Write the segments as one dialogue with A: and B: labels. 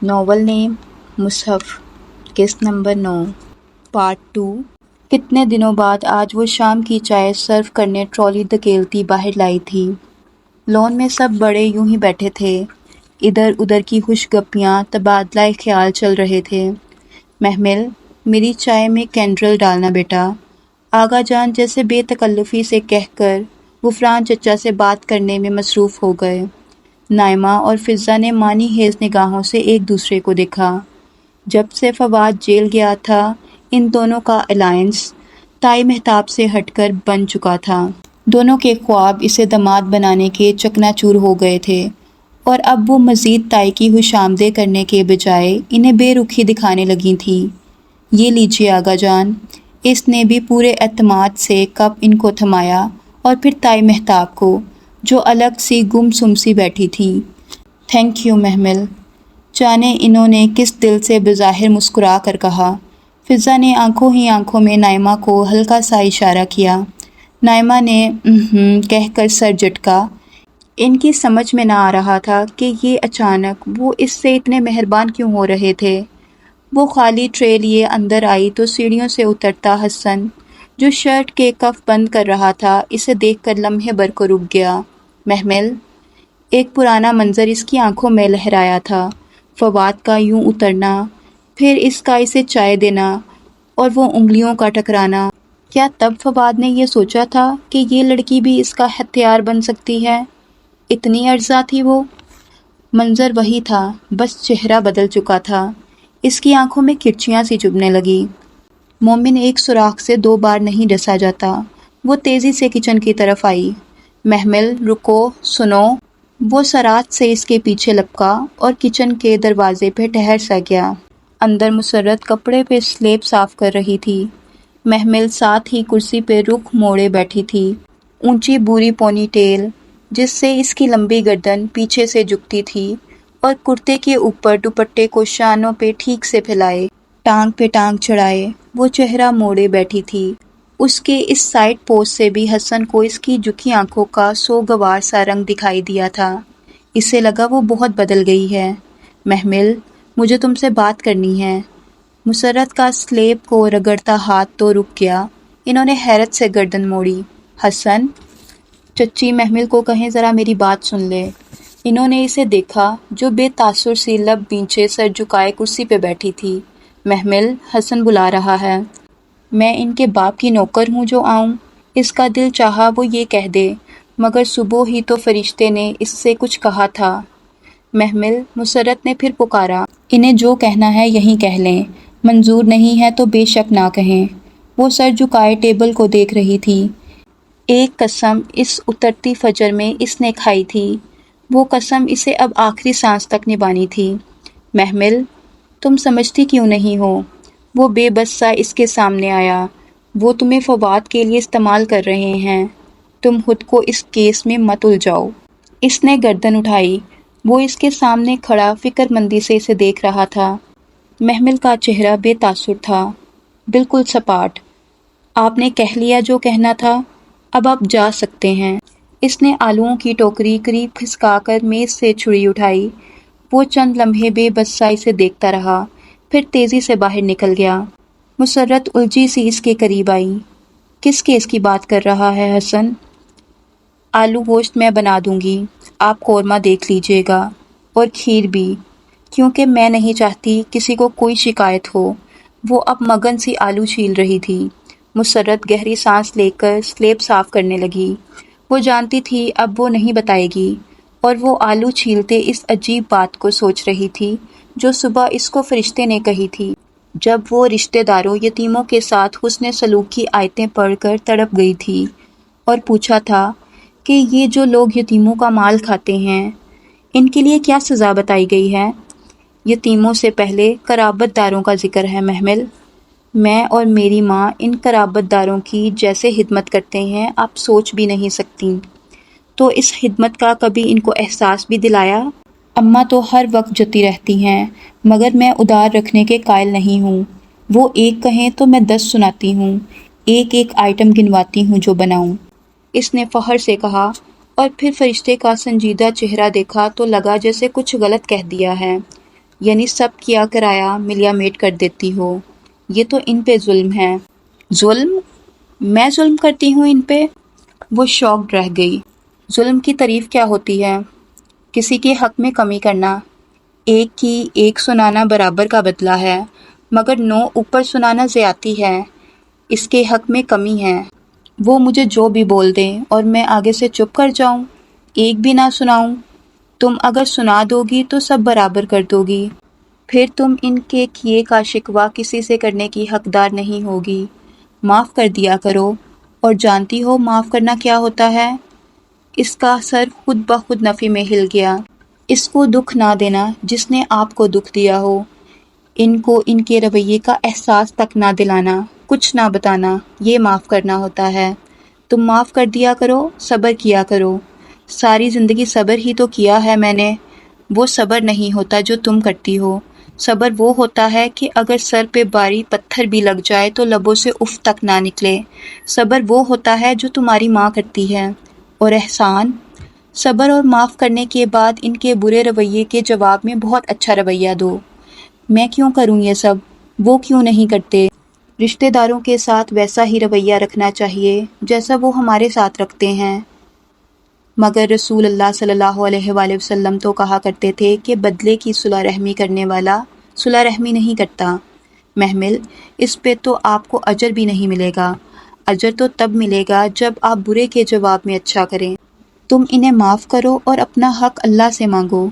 A: Novel نیم مصحف، قسط number 9، part 2۔ کتنے دنوں بعد آج وہ شام کی چائے سرو کرنے ٹرالی دھکیلتی باہر لائی تھی۔ لون میں سب بڑے یوں ہی بیٹھے تھے، ادھر ادھر کی خوش گپیاں تبادلہ خیال چل رہے تھے۔ محمل، میری چائے میں کینڈرل ڈالنا بیٹا، آغا جان جیسے بے تکلفی سے کہہ کر غفران چچا سے بات کرنے میں مصروف ہو گئے۔ نائمہ اور فضہ نے مانی خیز نگاہوں سے ایک دوسرے کو دیکھا۔ جب سے فواد جیل گیا تھا، ان دونوں کا الائنس تائی مہتاب سے ہٹ کر بن چکا تھا۔ دونوں کے خواب اسے داماد بنانے کے چکنا چور ہو گئے تھے، اور اب وہ مزید تائی کی خوشامدیں کرنے کے بجائے انہیں بے رخی دکھانے لگی تھیں۔ یہ لیجیے آغا جان۔ اس نے بھی پورے اعتماد سے کپ ان کو تھمایا اور پھر تائی مہتاب کو، جو الگ سی گم سم سی بیٹھی تھی۔ تھینک یو محمل، جانے انہوں نے کس دل سے بظاہر مسکرا کر کہا۔ فضہ نے آنکھوں ہی آنکھوں میں نائمہ کو ہلکا سا اشارہ کیا۔ نائمہ نے کہہ کر سر جھٹکا۔ ان کی سمجھ میں نہ آ رہا تھا کہ یہ اچانک وہ اس سے اتنے مہربان کیوں ہو رہے تھے۔ وہ خالی ٹرے لیے اندر آئی تو سیڑھیوں سے اترتا حسن، جو شرٹ کے کف بند کر رہا تھا، اسے دیکھ کر لمحے بھر کو رک گیا۔ محمل، ایک پرانا منظر اس کی آنکھوں میں لہرایا تھا، فواد کا یوں اترنا، پھر اس کا اسے چائے دینا اور وہ انگلیوں کا ٹکرانا۔ کیا تب فواد نے یہ سوچا تھا کہ یہ لڑکی بھی اس کا ہتھیار بن سکتی ہے؟ اتنی ارزاں تھی وہ؟ منظر وہی تھا، بس چہرہ بدل چکا تھا۔ اس کی آنکھوں میں کرچیاں سی چبھنے لگی۔ مومن ایک سوراخ سے 2 بار نہیں ڈسا جاتا۔ وہ تیزی سے کچن کی طرف آئی۔ محمل، رکو، سنو۔ وہ سرعت سے اس کے پیچھے لپکا اور کچن کے دروازے پہ ٹھہر سا گیا۔ اندر مسرت کپڑے پہ سلیب صاف کر رہی تھی۔ محمل ساتھ ہی کرسی پہ رخ موڑے بیٹھی تھی۔ اونچی بوری پونی ٹیل، جس سے اس کی لمبی گردن پیچھے سے جھکتی تھی، اور کرتے کے اوپر دوپٹے کو شانوں پہ ٹھیک سے پھیلائے، ٹانگ پہ ٹانگ چڑھائے، وہ چہرہ موڑے بیٹھی تھی۔ اس کے اس سائڈ پوز سے بھی حسن کو اس کی جھکی آنکھوں کا سوگوار سا رنگ دکھائی دیا تھا۔ اسے لگا وہ بہت بدل گئی ہے۔ محمل، مجھے تم سے بات کرنی ہے۔ مسرت کا سلیب کو رگڑتا ہاتھ تو رک گیا۔ انہوں نے حیرت سے گردن موڑی۔ حسن، چچی محمل کو کہیں ذرا میری بات سن لے۔ انہوں نے اسے دیکھا، جو بے تاثر سی لب بینچے سر جھکائے کرسی پہ بیٹھی تھی۔ محمل، حسن بلا رہا ہے۔ میں ان کے باپ کی نوکر ہوں جو آؤں؟ اس کا دل چاہا وہ یہ کہہ دے، مگر صبح ہی تو فرشتے نے اس سے کچھ کہا تھا۔ محمل، مسرت نے پھر پکارا۔ انہیں جو کہنا ہے یہیں کہہ لیں، منظور نہیں ہے تو بے شک نہ کہیں۔ وہ سر جھکائے ٹیبل کو دیکھ رہی تھی۔ ایک قسم اس اترتی فجر میں اس نے کھائی تھی، وہ قسم اسے اب آخری سانس تک نبھانی تھی۔ محمل، تم سمجھتی کیوں نہیں ہو؟ وہ بے بس سا اس کے سامنے آیا۔ وہ تمہیں فواد کے لیے استعمال کر رہے ہیں، تم خود کو اس کیس میں مت الجھاؤ۔ اس نے گردن اٹھائی۔ وہ اس کے سامنے کھڑا فکر مندی سے اسے دیکھ رہا تھا۔ محمل کا چہرہ بے تاثر تھا، بالکل سپاٹ۔ آپ نے کہہ لیا جو کہنا تھا، اب آپ جا سکتے ہیں۔ اس نے آلوؤں کی ٹوکری قریب کھسکا کر میز سے چھری اٹھائی۔ وہ چند لمحے بے بس سا اسے دیکھتا رہا، پھر تیزی سے باہر نکل گیا۔ مسرت الجھی سی اس کے قریب آئی۔ کس کیس کی بات کر رہا ہے حسن؟ آلو گوشت میں بنا دوں گی، آپ قورمہ دیکھ لیجیے گا، اور کھیر بھی، کیونکہ میں نہیں چاہتی کسی کو کوئی شکایت ہو۔ وہ اب مگن سی آلو چھیل رہی تھی۔ مسرت گہری سانس لے کر سلیب صاف کرنے لگی۔ وہ جانتی تھی اب وہ نہیں بتائے گی، اور وہ آلو چھیلتے اس عجیب بات کو سوچ رہی تھی جو صبح اس کو فرشتے نے کہی تھی، جب وہ رشتہ داروں یتیموں کے ساتھ حسن سلوک کی آیتیں پڑھ کر تڑپ گئی تھی، اور پوچھا تھا کہ یہ جو لوگ یتیموں کا مال کھاتے ہیں، ان کے لیے کیا سزا بتائی گئی ہے؟ یتیموں سے پہلے قرابت داروں کا ذکر ہے محمل۔ میں اور میری ماں ان قرابت داروں کی جیسے خدمت کرتے ہیں آپ سوچ بھی نہیں سکتی۔ تو اس خدمت کا کبھی ان کو احساس بھی دلایا؟ اماں تو ہر وقت جتی رہتی ہیں، مگر میں ادار رکھنے کے قائل نہیں ہوں۔ وہ ایک کہیں تو میں 10 سناتی ہوں، ایک ایک آئٹم گنواتی ہوں جو بناؤں۔ اس نے فخر سے کہا، اور پھر فرشتے کا سنجیدہ چہرہ دیکھا تو لگا جیسے کچھ غلط کہہ دیا ہے۔ یعنی سب کیا کرایا ملیا میٹ کر دیتی ہو، یہ تو ان پہ ظلم ہے۔ ظلم؟ میں ظلم کرتی ہوں ان پہ؟ وہ شاکڈ رہ گئی۔ ظلم کی تعریف کیا ہوتی ہے؟ کسی کے حق میں کمی کرنا۔ ایک کی ایک سنانا برابر کا بدلہ ہے، مگر 9 اوپر سنانا زیادتی ہے، اس کے حق میں کمی ہے۔ وہ مجھے جو بھی بول دیں اور میں آگے سے چپ کر جاؤں، ایک بھی نہ سناؤں؟ تم اگر سنا دو گی تو سب برابر کر دو گی، پھر تم ان کے کیے کا شکوہ کسی سے کرنے کی حقدار نہیں ہوگی۔ معاف کر دیا کرو، اور جانتی ہو معاف کرنا کیا ہوتا ہے؟ اس کا سر خود بخود نفی میں ہل گیا۔ اس کو دکھ نہ دینا جس نے آپ کو دکھ دیا ہو، ان کو ان کے رویے کا احساس تک نہ دلانا، کچھ نہ بتانا، یہ معاف کرنا ہوتا ہے۔ تم معاف کر دیا کرو، صبر کیا کرو۔ ساری زندگی صبر ہی تو کیا ہے میں نے۔ وہ صبر نہیں ہوتا جو تم کرتی ہو۔ صبر وہ ہوتا ہے کہ اگر سر پہ باری پتھر بھی لگ جائے تو لبوں سے اف تک نہ نکلے۔ صبر وہ ہوتا ہے جو تمہاری ماں کرتی ہے۔ اور احسان؟ صبر اور معاف کرنے کے بعد ان کے برے رویے کے جواب میں بہت اچھا رویہ دو۔ میں کیوں کروں یہ سب؟ وہ کیوں نہیں کرتے؟ رشتہ داروں کے ساتھ ویسا ہی رویہ رکھنا چاہیے جیسا وہ ہمارے ساتھ رکھتے ہیں۔ مگر رسول اللہ صلی اللہ علیہ وآلہ وسلم تو کہا کرتے تھے کہ بدلے کی صلح رحمی کرنے والا صلح رحمی نہیں کرتا۔ محمل، اس پہ تو آپ کو اجر بھی نہیں ملے گا۔ اجر تو تب ملے گا جب آپ برے کے جواب میں اچھا کریں۔ تم انہیں معاف کرو اور اپنا حق اللہ سے مانگو۔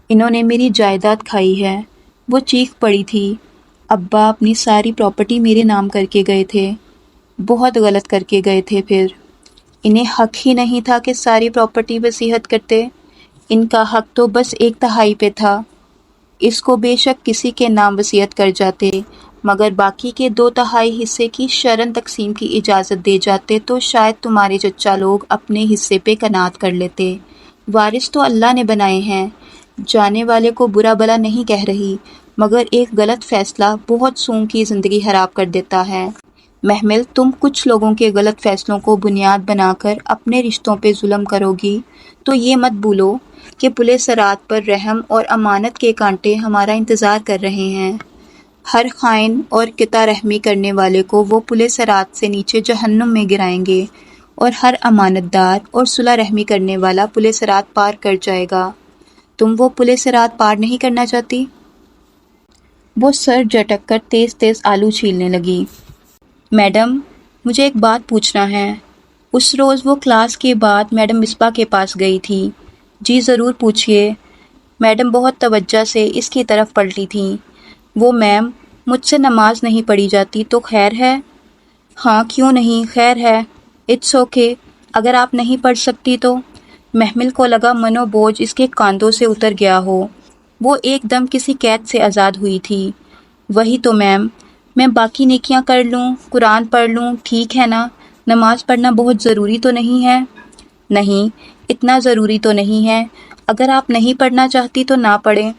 A: انہوں نے میری جائیداد کھائی ہے۔ وہ چیخ پڑی تھی۔ ابا اپنی ساری پراپرٹی میرے نام کر کے گئے تھے، بہت غلط کر کے گئے تھے۔ پھر انہیں حق ہی نہیں تھا کہ ساری پراپرٹی وصیت کرتے، ان کا حق تو بس 1/3 پہ تھا۔ اس کو بے شک کسی کے نام وصیت کر جاتے، مگر باقی کے 2/3 حصے کی شرعاً تقسیم کی اجازت دے جاتے تو شاید تمہارے چچا لوگ اپنے حصے پہ قناعت کر لیتے۔ وارث تو اللہ نے بنائے ہیں۔ جانے والے کو برا بلا نہیں کہہ رہی، مگر ایک غلط فیصلہ بہت سوں کی زندگی خراب کر دیتا ہے۔ محمل، تم کچھ لوگوں کے غلط فیصلوں کو بنیاد بنا کر اپنے رشتوں پہ ظلم کرو گی تو یہ مت بھولو کہ پلِ صراط پر رحم اور امانت کے کانٹے ہمارا انتظار کر رہے ہیں۔ ہر خائن اور قطع رحمی کرنے والے کو وہ پلِ صراط سے نیچے جہنم میں گرائیں گے، اور ہر امانت دار اور صلح رحمی کرنے والا پلِ صراط پار کر جائے گا۔ تم وہ پلِ صراط پار نہیں کرنا چاہتی؟ وہ سر جھٹک کر تیز تیز آلو چھیلنے لگی۔ میڈم، مجھے ایک بات پوچھنا ہے۔ اس روز وہ کلاس کے بعد میڈم مصباح کے پاس گئی تھی۔ جی ضرور پوچھئے۔ میڈم بہت توجہ سے اس کی طرف پلٹی تھیں۔ وہ میم، مجھ سے نماز نہیں پڑھی جاتی تو خیر ہے؟ ہاں کیوں نہیں، خیر ہے۔ اٹس اوکے، اگر آپ نہیں پڑھ سکتی تو۔ محمل کو لگا منو بوجھ اس کے کاندھوں سے اتر گیا ہو۔ وہ ایک دم کسی قید سے آزاد ہوئی تھی۔ وہی تو میم، میں باقی نیکیاں کر لوں، قرآن پڑھ لوں، ٹھیک ہے نا، نماز پڑھنا بہت ضروری تو نہیں ہے؟ نہیں، اتنا ضروری تو نہیں ہے۔ اگر آپ نہیں پڑھنا چاہتی تو نہ پڑھیں۔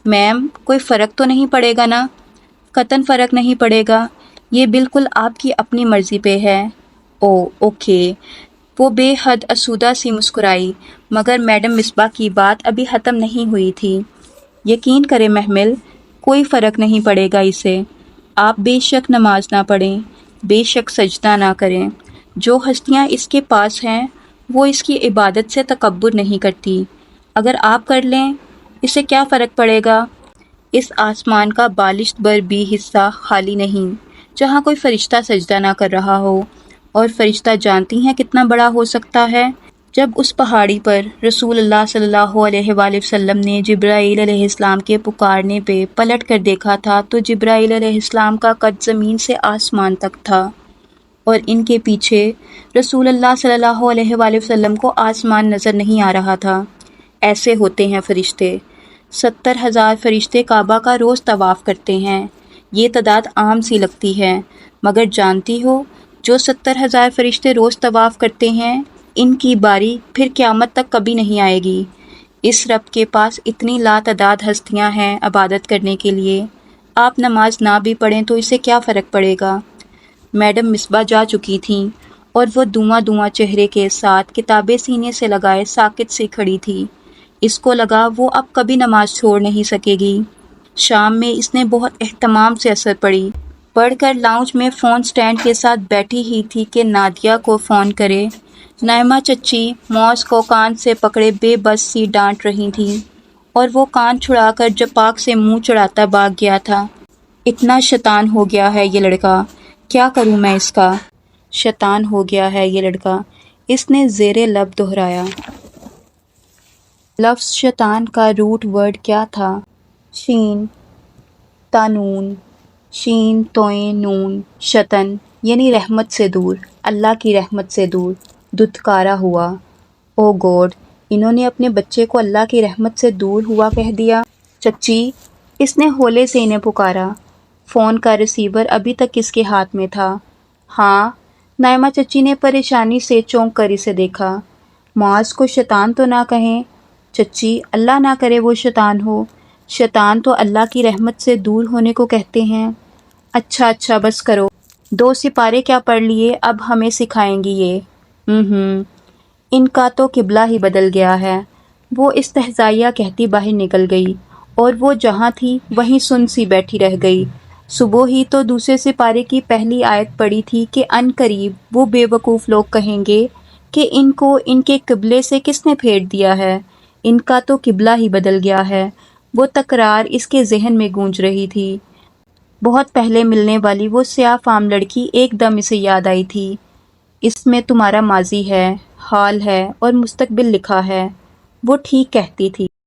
A: میم، کوئی فرق تو نہیں پڑے گا نا؟ قطعاً فرق نہیں پڑے گا، یہ بالکل آپ کی اپنی مرضی پہ ہے۔ اوکے۔ وہ بے حد آسودہ سی مسکرائی، مگر میڈم مصباح کی بات ابھی ختم نہیں ہوئی تھی۔ یقین کریں محمل، کوئی فرق نہیں پڑے گا اسے۔ آپ بے شک نماز نہ پڑھیں، بے شک سجدہ نہ کریں، جو ہستیاں اس کے پاس ہیں وہ اس کی عبادت سے تکبر نہیں کرتی۔ اگر آپ کر لیں، اسے کیا فرق پڑے گا؟ اس آسمان کا بالشت بر بھی حصہ خالی نہیں جہاں کوئی فرشتہ سجدہ نہ کر رہا ہو، اور فرشتہ جانتی ہیں کتنا بڑا ہو سکتا ہے؟ جب اس پہاڑی پر رسول اللہ صلی اللہ علیہ وآلہ وسلم نے جبرائیل علیہ السلام کے پکارنے پہ پلٹ کر دیکھا تھا تو جبرائیل علیہ السلام کا قد زمین سے آسمان تک تھا، اور ان کے پیچھے رسول اللہ صلی اللہ علیہ وآلہ وسلم کو آسمان نظر نہیں آ رہا تھا۔ ایسے ہوتے ہیں فرشتے۔ 70,000 فرشتے کعبہ کا روز طواف کرتے ہیں۔ یہ تعداد عام سی لگتی ہے، مگر جانتی ہو جو 70,000 فرشتے روز طواف کرتے ہیں، ان کی باری پھر قیامت تک کبھی نہیں آئے گی۔ اس رب کے پاس اتنی لاتعداد ہستیاں ہیں عبادت کرنے کے لیے، آپ نماز نہ بھی پڑھیں تو اسے کیا فرق پڑے گا؟ میڈم مصباح جا چکی تھیں، اور وہ دھواں چہرے کے ساتھ کتابیں سینے سے لگائے ساکت سی کھڑی تھی۔ اس کو لگا وہ اب کبھی نماز چھوڑ نہیں سکے گی۔ شام میں اس نے بہت اہتمام سے اثر پڑی۔ پڑھ کر لاؤنج میں فون سٹینڈ کے ساتھ بیٹھی ہی تھی کہ نادیہ کو فون کرے۔ نائمہ چچی موز کو کان سے پکڑے بے بس سی ڈانٹ رہی تھیں اور وہ کان چھڑا کر جپاک سے منہ چڑھاتا بھاگ گیا تھا۔ اتنا شیطان ہو گیا ہے یہ لڑکا، کیا کروں میں اس کا؟ شیطان ہو گیا ہے یہ لڑکا، اس نے زیر لب دہرایا۔ لفظ شیطان کا روٹ ورڈ کیا تھا؟ شین تانون، شین توئیں نون شطن، یعنی رحمت سے دور، اللہ کی رحمت سے دور۔ دھتکارا ہوا۔ او گوڈ، انہوں نے اپنے بچے کو اللہ کی رحمت سے دور ہوا کہہ دیا۔ چچی، اس نے ہولے سے انہیں پکارا۔ فون کا ریسیور ابھی تک اس کے ہاتھ میں تھا۔ ہاں، نائمہ چچی نے پریشانی سے چونک کر اسے دیکھا۔ معاذ کو شیطان تو نہ کہیں۔ چچی، اللہ نہ کرے وہ شیطان ہو، شیطان تو اللہ کی رحمت سے دور ہونے کو کہتے ہیں۔ اچھا اچھا بس کرو، 2 سپارے کیا پڑھ لیے، اب ہمیں سکھائیں گی یہ۔ ان کا تو قبلہ ہی بدل گیا ہے، وہ استہزائیہ کہتی باہر نکل گئی اور وہ جہاں تھی وہیں سن سی بیٹھی رہ گئی۔ صبح ہی تو دوسرے سپارے کی پہلی آیت پڑھی تھی کہ ان قریب وہ بے وقوف لوگ کہیں گے کہ ان کو ان کے قبلے سے کس نے پھیر دیا ہے، ان کا تو قبلہ ہی بدل گیا ہے۔ وہ تکرار اس کے ذہن میں گونج رہی تھی۔ بہت پہلے ملنے والی وہ سیاہ فام لڑکی ایک دم اسے یاد آئی تھی۔ اس میں تمہارا ماضی ہے، حال ہے اور مستقبل لکھا ہے، وہ ٹھیک کہتی تھی۔